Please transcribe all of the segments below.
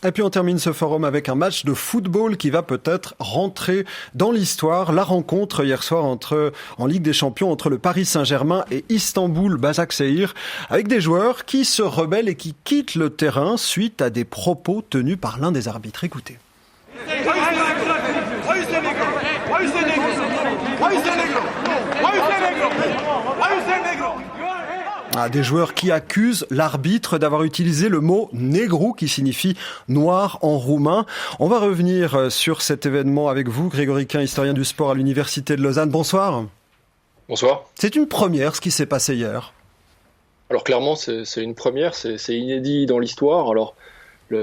Et puis on termine ce forum avec un match de football qui va peut-être rentrer dans l'histoire. La rencontre hier soir en Ligue des Champions entre le Paris Saint-Germain et Istanbul Başakşehir, avec des joueurs qui se rebellent et qui quittent le terrain suite à des propos tenus par l'un des arbitres. Écoutez. Des joueurs qui accusent l'arbitre d'avoir utilisé le mot négro qui signifie noir en roumain. On va revenir sur cet événement avec vous, Grégory Quin, historien du sport à l'Université de Lausanne. Bonsoir. Bonsoir. C'est une première ce qui s'est passé hier. Alors clairement, c'est une première, c'est inédit dans l'histoire. Alors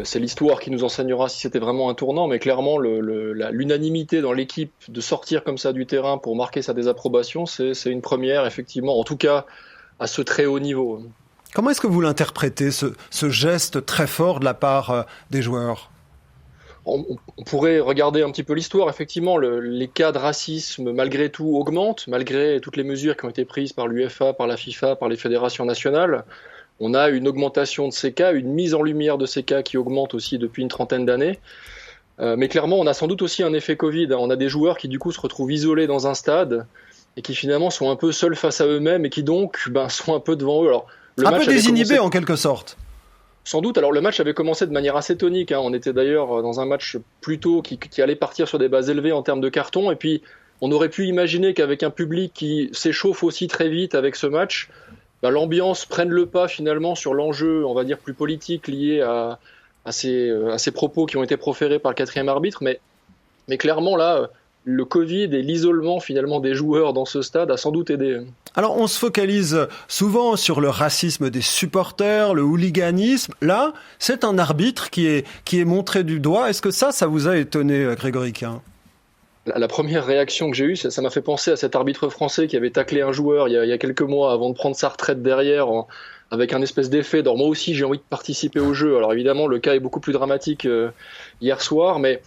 c'est l'histoire qui nous enseignera si c'était vraiment un tournant, mais clairement l'unanimité dans l'équipe de sortir comme ça du terrain pour marquer sa désapprobation, c'est une première, effectivement, en tout cas à ce très haut niveau. Comment est-ce que vous l'interprétez, ce geste très fort de la part des joueurs ? On pourrait regarder un petit peu l'histoire. Effectivement, les cas de racisme, malgré tout, augmentent, malgré toutes les mesures qui ont été prises par l'UEFA, par la FIFA, par les fédérations nationales. On a une augmentation de ces cas, une mise en lumière de ces cas qui augmente aussi depuis une trentaine d'années. Mais clairement, on a sans doute aussi un effet Covid. On a des joueurs qui, du coup, se retrouvent isolés dans un stade et qui, finalement, sont un peu seuls face à eux-mêmes et qui, donc, sont un peu devant eux. Alors, un peu désinhibés, en quelque sorte. Sans doute. Alors, le match avait commencé de manière assez tonique. On était d'ailleurs dans un match plutôt qui allait partir sur des bases élevées en termes de cartons. Et puis, on aurait pu imaginer qu'avec un public qui s'échauffe aussi très vite avec ce match, l'ambiance prenne le pas finalement sur l'enjeu, on va dire, plus politique lié à ces propos qui ont été proférés par le quatrième arbitre. Mais clairement, là, le Covid et l'isolement finalement des joueurs dans ce stade a sans doute aidé. Alors on se focalise souvent sur le racisme des supporters, le hooliganisme. Là, c'est un arbitre qui est montré du doigt. Est-ce que ça vous a étonné, Grégory Quin ? La première réaction que j'ai eue, ça m'a fait penser à cet arbitre français qui avait taclé un joueur il y a quelques mois avant de prendre sa retraite derrière, avec un espèce d'effet. Alors moi aussi, j'ai envie de participer au jeu. Alors évidemment, le cas est beaucoup plus dramatique hier soir, mais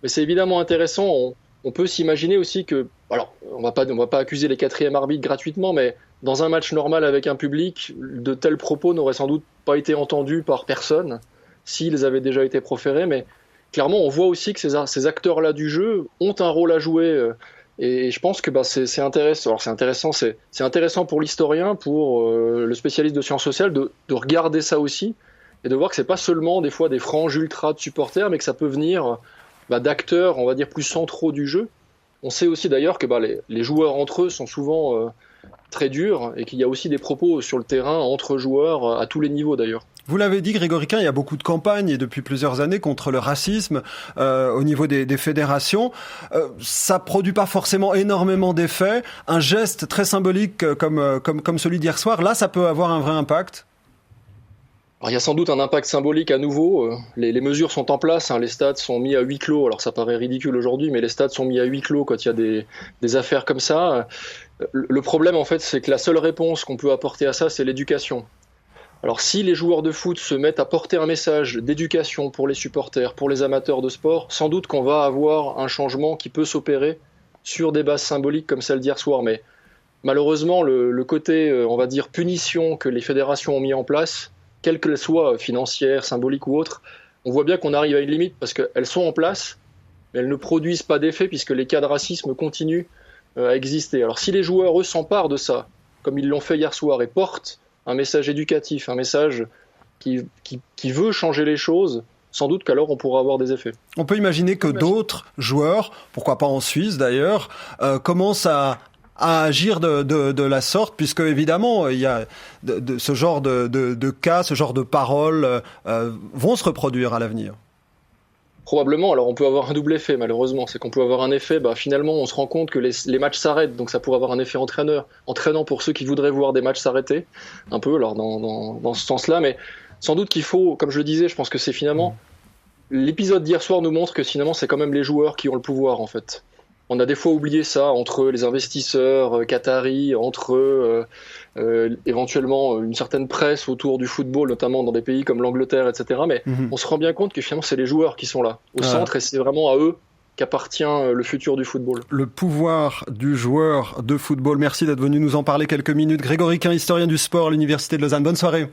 c'est évidemment intéressant. On peut s'imaginer aussi que, alors on va pas accuser les quatrièmes arbitres gratuitement, mais dans un match normal avec un public, de tels propos n'auraient sans doute pas été entendus par personne s'ils avaient déjà été proférés. Mais clairement, on voit aussi que ces acteurs-là du jeu ont un rôle à jouer. Et je pense que c'est intéressant. Alors c'est intéressant pour l'historien, pour le spécialiste de sciences sociales, de regarder ça aussi et de voir que c'est pas seulement des fois des franges ultra de supporters, mais que ça peut venir d'acteurs, on va dire, plus centraux du jeu. On sait aussi d'ailleurs que les joueurs entre eux sont souvent très durs et qu'il y a aussi des propos sur le terrain entre joueurs à tous les niveaux d'ailleurs. Vous l'avez dit, Grégory Quin, il y a beaucoup de campagnes et depuis plusieurs années contre le racisme au niveau des fédérations. Ça produit pas forcément énormément d'effets. Un geste très symbolique comme celui d'hier soir, là, ça peut avoir un vrai impact. Alors, il y a sans doute un impact symbolique à nouveau. Les mesures sont en place, les stades sont mis à huis clos. Alors ça paraît ridicule aujourd'hui, mais les stades sont mis à huis clos quand il y a des affaires comme ça. Le problème, en fait, c'est que la seule réponse qu'on peut apporter à ça, c'est l'éducation. Alors si les joueurs de foot se mettent à porter un message d'éducation pour les supporters, pour les amateurs de sport, sans doute qu'on va avoir un changement qui peut s'opérer sur des bases symboliques comme celle d'hier soir. Mais malheureusement, le côté, on va dire, punition que les fédérations ont mis en place, quelle qu'elle soit, financière, symbolique ou autre, on voit bien qu'on arrive à une limite parce qu'elles sont en place, mais elles ne produisent pas d'effet puisque les cas de racisme continuent à exister. Alors si les joueurs, eux, s'emparent de ça, comme ils l'ont fait hier soir, et portent un message éducatif, un message qui veut changer les choses, sans doute qu'alors on pourra avoir des effets. On peut imaginer que d'autres joueurs, pourquoi pas en Suisse d'ailleurs, commencent à agir de la sorte, puisque évidemment il y a ce genre de cas, ce genre de paroles vont se reproduire à l'avenir. Probablement. Alors on peut avoir un double effet malheureusement, c'est qu'on peut avoir un effet, finalement on se rend compte que les matchs s'arrêtent, donc ça pourrait avoir un effet entraînant pour ceux qui voudraient voir des matchs s'arrêter, un peu alors dans ce sens-là, mais sans doute qu'il faut, comme je le disais, je pense que c'est finalement, l'épisode d'hier soir nous montre que finalement c'est quand même les joueurs qui ont le pouvoir en fait. On a des fois oublié ça entre les investisseurs qataris, entre éventuellement une certaine presse autour du football, notamment dans des pays comme l'Angleterre, etc. Mais on se rend bien compte que finalement, c'est les joueurs qui sont là, au centre, et c'est vraiment à eux qu'appartient le futur du football. Le pouvoir du joueur de football. Merci d'être venu nous en parler quelques minutes. Grégory Quin, historien du sport à l'Université de Lausanne. Bonne soirée.